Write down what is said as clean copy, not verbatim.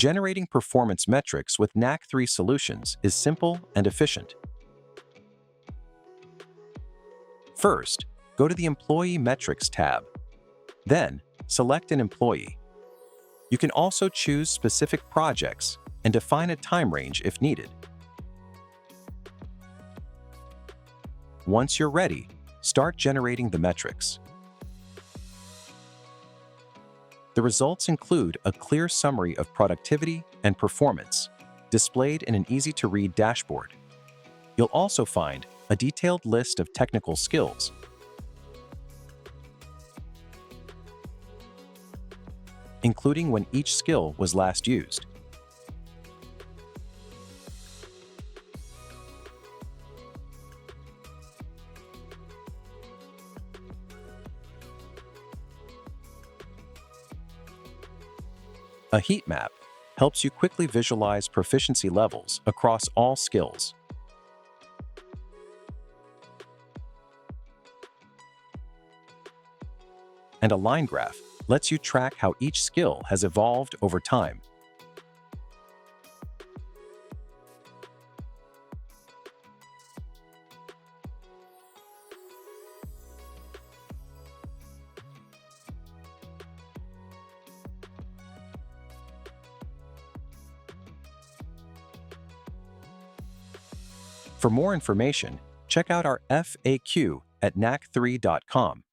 Generating performance metrics with Knack3 solutions is simple and efficient. First, go to the Employee Metrics tab. Then, select an employee. You can also choose specific projects and define a time range if needed. Once you're ready, start generating the metrics. The results include a clear summary of productivity and performance, displayed in an easy-to-read dashboard. You'll also find a detailed list of technical skills, including when each skill was last used. A heat map helps you quickly visualize proficiency levels across all skills. And a line graph lets you track how each skill has evolved over time. For more information, check out our FAQ at knack3.com.